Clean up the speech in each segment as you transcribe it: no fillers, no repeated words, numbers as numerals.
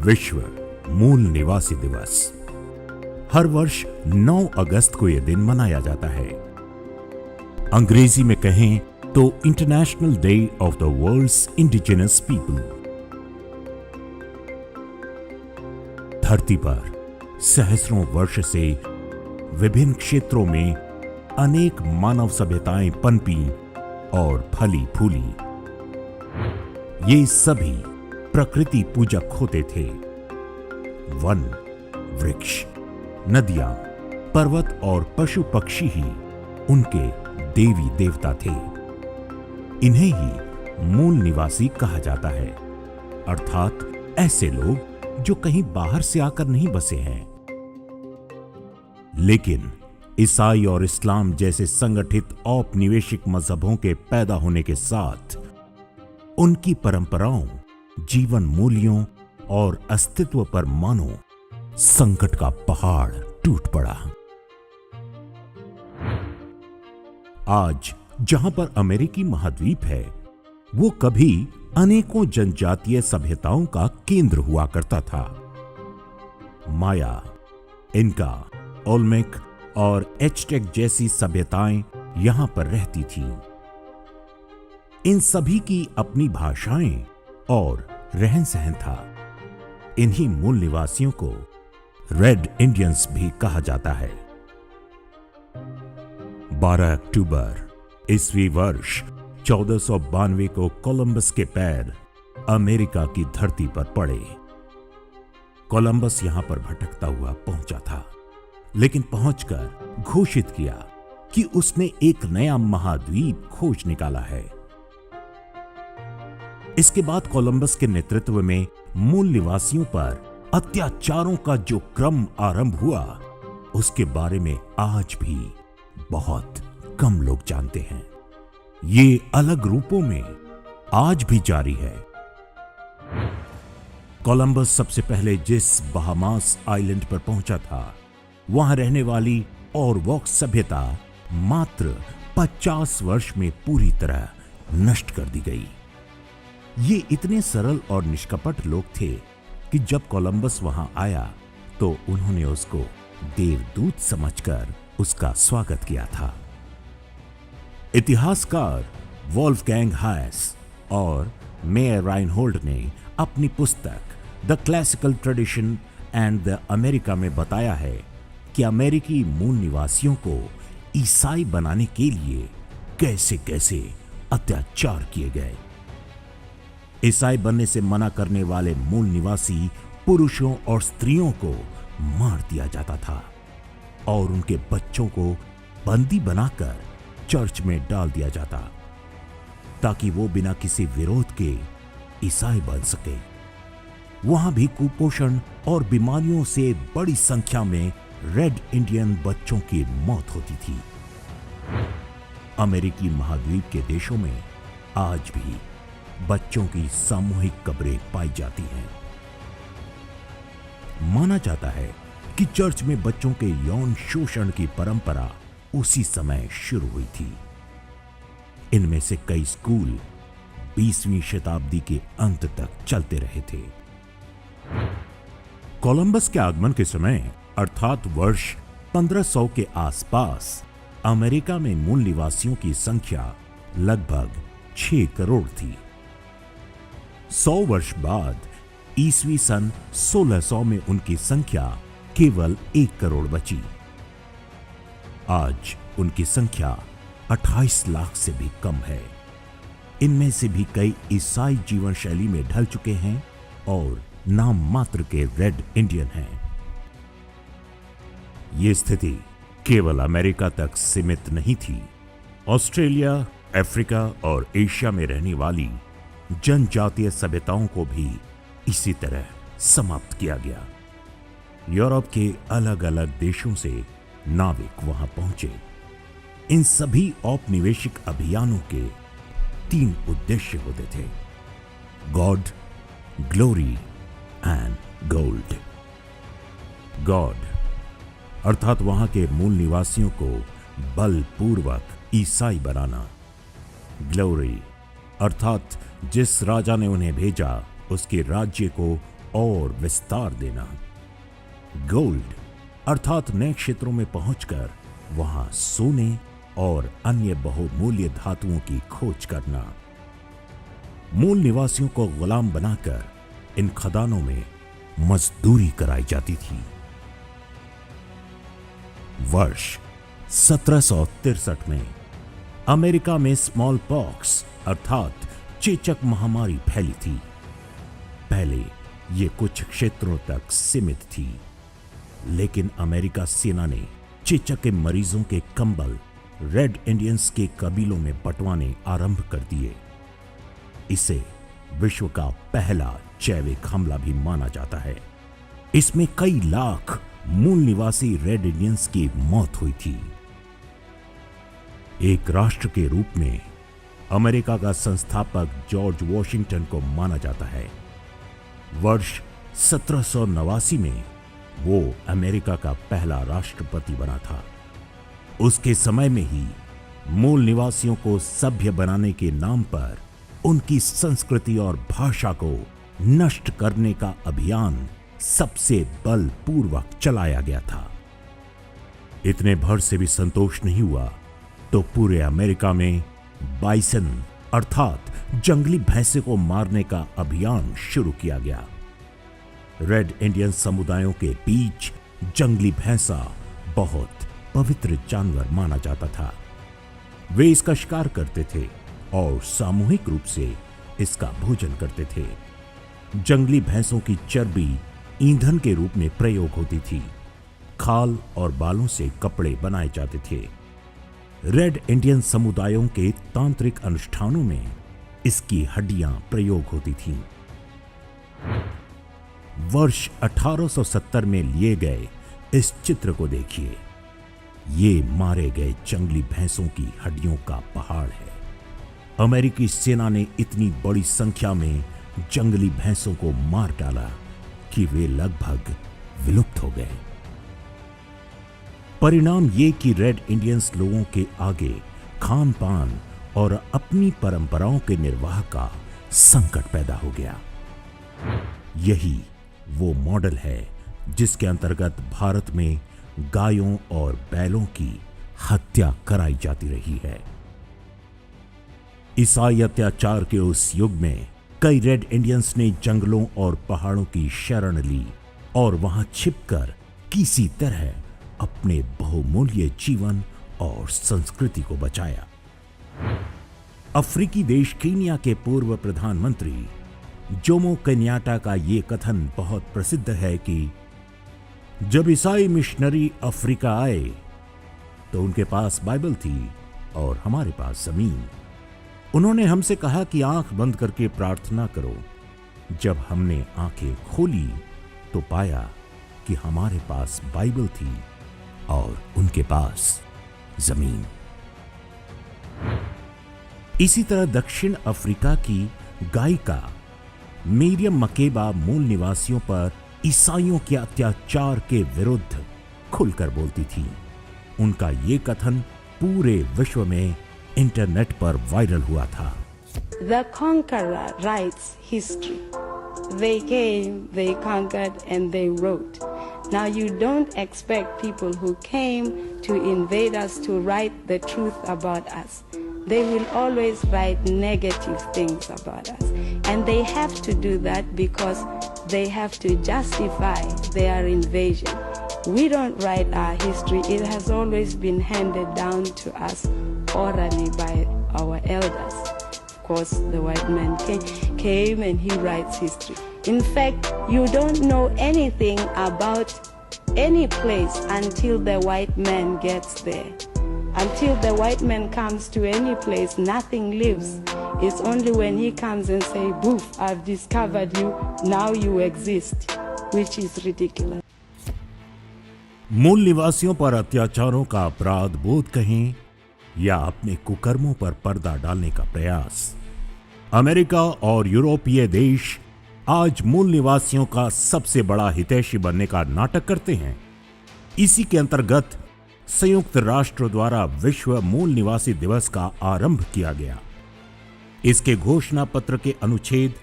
विश्व मूल निवासी दिवस। हर वर्ष 9 अगस्त को यह दिन मनाया जाता है। अंग्रेजी में कहें तो international day of the world's indigenous people. धरती पर सहस्रों वर्ष से विभिन्न क्षेत्रों में अनेक मानव सभ्यताएं पनपी और फली फूली। ये सभी प्रकृति पूजक होते थे। वन, वृक्ष, नदियां, पर्वत और पशु पक्षी ही उनके देवी देवता थे। इन्हें ही मूल निवासी कहा जाता है, अर्थात ऐसे लोग जो कहीं बाहर से आकर नहीं बसे हैं। लेकिन ईसाई और इस्लाम जैसे संगठित औपनिवेशिक मजहबों के पैदा होने के साथ उनकी परंपराओं, जीवन मूल्यों और अस्तित्व पर मानो संकट का पहाड़ टूट पड़ा। आज जहां पर अमेरिकी महाद्वीप है, वो कभी अनेकों जनजातीय सभ्यताओं का केंद्र हुआ करता था। माया, इनका, ओल्मेक और एज़टेक जैसी सभ्यताएं यहां पर रहती थीं। इन सभी की अपनी भाषाएं और रहन सहन था। इन्हीं मूल निवासियों को रेड इंडियंस भी कहा जाता है। 12 अक्टूबर ईस्वी वर्ष 1492 को कोलंबस के पैर अमेरिका की धरती पर पड़े। कोलंबस यहां पर भटकता हुआ पहुंचा था, लेकिन पहुंचकर घोषित किया कि उसने एक नया महाद्वीप खोज निकाला है। इसके बाद कोलंबस के नेतृत्व में मूल निवासियों पर अत्याचारों का जो क्रम आरंभ हुआ, उसके बारे में आज भी बहुत कम लोग जानते हैं। ये अलग रूपों में आज भी जारी है। कोलंबस सबसे पहले जिस बहामास आइलैंड पर पहुंचा था, वहां रहने वाली ओरवॉक सभ्यता मात्र 50 वर्ष में पूरी तरह नष्ट कर दी गई। ये इतने सरल और निष्कपट लोग थे कि जब कोलंबस वहां आया तो उन्होंने उसको देवदूत समझकर उसका स्वागत किया था। इतिहासकार वोल्फगैंग हायस और मेयर राइनहोल्ड ने अपनी पुस्तक the classical tradition and the America में बताया है कि अमेरिकी मूल निवासियों को ईसाई बनाने के लिए कैसे कैसे अत्याचार किए गए। ईसाई बनने से मना करने वाले मूल निवासी पुरुषों और स्त्रियों को मार दिया जाता था और उनके बच्चों को बंदी बनाकर चर्च में डाल दिया जाता, ताकि वो बिना किसी विरोध के ईसाई बन सके। वहां भी कुपोषण और बीमारियों से बड़ी संख्या में रेड इंडियन बच्चों की मौत होती थी। अमेरिकी महाद्वीप के देशों में आज भी बच्चों की सामूहिक कब्रें पाई जाती हैं। माना जाता है कि चर्च में बच्चों के यौन शोषण की परंपरा उसी समय शुरू हुई थी। इनमें से कई स्कूल 20वीं शताब्दी के अंत तक चलते रहे थे। कोलंबस के आगमन के समय अर्थात वर्ष 1500 के आसपास अमेरिका में मूल निवासियों की संख्या लगभग 6 करोड़ थी। 100 वर्ष बाद ईस्वी सन 1600 में उनकी संख्या केवल 1 करोड़ बची। आज उनकी संख्या 28 लाख से भी कम है। इनमें से भी कई ईसाई जीवन शैली में ढल चुके हैं और नाम मात्र के रेड इंडियन हैं। ये स्थिति केवल अमेरिका तक सीमित नहीं थी। ऑस्ट्रेलिया, अफ्रीका और एशिया में रहने वाली जनजातीय सभ्यताओं को भी इसी तरह समाप्त किया गया। यूरोप के अलग अलग देशों से नाविक वहां पहुंचे। इन सभी औपनिवेशिक अभियानों के 3 उद्देश्य होते थे: God, glory and gold. God अर्थात वहां के मूल निवासियों को बलपूर्वक ईसाई बनाना। ग्लोरी अर्थात जिस राजा ने उन्हें भेजा उसके राज्य को और विस्तार देना। गोल्ड अर्थात नए क्षेत्रों में पहुंचकर वहां सोने और अन्य बहुमूल्य धातुओं की खोज करना। मूल निवासियों को गुलाम बनाकर इन खदानों में मजदूरी कराई जाती थी। वर्ष 1763 में अमेरिका में स्मॉल पॉक्स अर्थात चेचक महामारी फैली थी। पहले ये कुछ क्षेत्रों तक सीमित थी, लेकिन अमेरिका सेना ने चेचक के मरीजों के कंबल रेड इंडियंस के कबीलों में बंटवाने आरंभ कर दिए। इसे विश्व का पहला जैविक हमला भी माना जाता है। इसमें कई लाख मूल निवासी रेड इंडियंस की मौत हुई थी। एक राष्ट्र के रूप में अमेरिका का संस्थापक जॉर्ज वॉशिंगटन को माना जाता है। वर्ष 1789 में वो अमेरिका का पहला राष्ट्रपति बना था। उसके समय में ही मूल निवासियों को सभ्य बनाने के नाम पर उनकी संस्कृति और भाषा को नष्ट करने का अभियान सबसे बलपूर्वक चलाया गया था। इतने भर से भी संतोष नहीं हुआ तो पूरे अमेरिका में बाइसन अर्थात जंगली भैंसे को मारने का अभियान शुरू किया गया। रेड इंडियन समुदायों के बीच जंगली भैंसा बहुत पवित्र जानवर माना जाता था। वे इसका शिकार करते थे और सामूहिक रूप से इसका भोजन करते थे। जंगली भैंसों की चर्बी ईंधन के रूप में प्रयोग होती थी। खाल और बालों से कपड़े बनाए जाते थे। रेड इंडियन समुदायों के तांत्रिक अनुष्ठानों में इसकी हड्डियां प्रयोग होती थीं। वर्ष 1870 में लिए गए इस चित्र को देखिए। ये मारे गए जंगली भैंसों की हड्डियों का पहाड़ है। अमेरिकी सेना ने इतनी बड़ी संख्या में जंगली भैंसों को मार डाला कि वे लगभग विलुप्त हो गए। परिणाम ये कि रेड इंडियंस लोगों के आगे खान पान और अपनी परंपराओं के निर्वाह का संकट पैदा हो गया। यही वो मॉडल है जिसके अंतर्गत भारत में गायों और बैलों की हत्या कराई जाती रही है। ईसाई अत्याचार के उस युग में कई रेड इंडियंस ने जंगलों और पहाड़ों की शरण ली और वहां छिपकर किसी तरह अपने बहुमूल्य जीवन और संस्कृति को बचाया। अफ्रीकी देश कीनिया के पूर्व प्रधानमंत्री जोमो केन्याटा का यह कथन बहुत प्रसिद्ध है कि जब ईसाई मिशनरी अफ्रीका आए तो उनके पास बाइबल थी और हमारे पास जमीन। उन्होंने हमसे कहा कि आंख बंद करके प्रार्थना करो। जब हमने आंखें खोली तो पाया कि हमारे पास बाइबल थी और उनके पास जमीन। इसी तरह दक्षिण अफ्रीका की गायिका मिरियम मकेबा मूल निवासियों पर ईसाइयों के अत्याचार के विरुद्ध खुलकर बोलती थी। उनका ये कथन पूरे विश्व में इंटरनेट पर वायरल हुआ था। The conqueror writes history. They came, they conquered, and they wrote. Now you don't expect people who came to invade us to write the truth about us. They will always write negative things about us. And they have to do that because they have to justify their invasion. We don't write our history. It has always been handed down to us orally by our elders. Of course, the white man came and he writes history. In fact, you don't know anything about any place until the white man gets there. Until the white man comes to any place, nothing lives. It's only when he comes and say, "Boof, I've discovered you, now you exist," which is ridiculous. मूल निवासियों पर अत्याचारों का अपराध बोध कहें या अपने कुकर्मों पर पर्दा डालने का प्रयास, अमेरिका और यूरोपीय देश आज मूल निवासियों का सबसे बड़ा हितैषी बनने का नाटक करते हैं। इसी के अंतर्गत संयुक्त राष्ट्र द्वारा विश्व मूल निवासी दिवस का आरंभ किया गया। इसके घोषणा पत्र के अनुच्छेद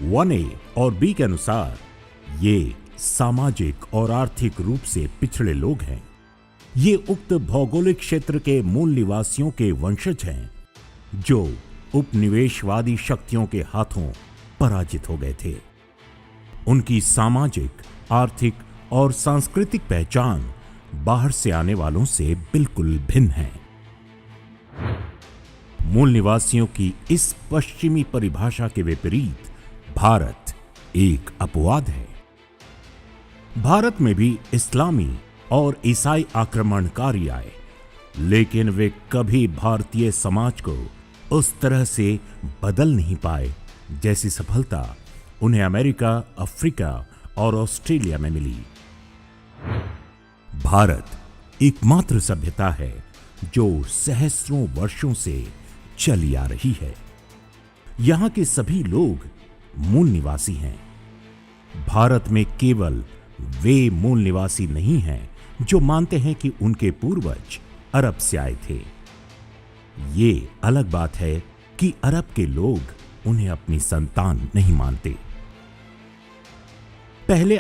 1A और B के अनुसार ये सामाजिक और आर्थिक रूप से पिछड़े लोग हैं। ये उक्त भौगोलिक क्षेत्र के मूल निवासियों के वंशज हैं जो उपनिवेशवादी शक्तियों के हाथों पराजित हो गए थे। उनकी सामाजिक, आर्थिक और सांस्कृतिक पहचान बाहर से आने वालों से बिल्कुल भिन्न है। मूल निवासियों की इस पश्चिमी परिभाषा के विपरीत भारत एक अपवाद है। भारत में भी इस्लामी और ईसाई आक्रमणकारी आए, लेकिन वे कभी भारतीय समाज को उस तरह से बदल नहीं पाए जैसी सफलता उन्हें अमेरिका, अफ्रीका और ऑस्ट्रेलिया में मिली। भारत एकमात्र सभ्यता है जो सहस्रों वर्षों से चली आ रही है। यहां के सभी लोग मूल निवासी हैं। भारत में केवल वे मूल निवासी नहीं हैं जो मानते हैं कि उनके पूर्वज अरब से आए थे। ये अलग बात है कि अरब के लोग उन्हें अपनी संतान नहीं मानते। पहले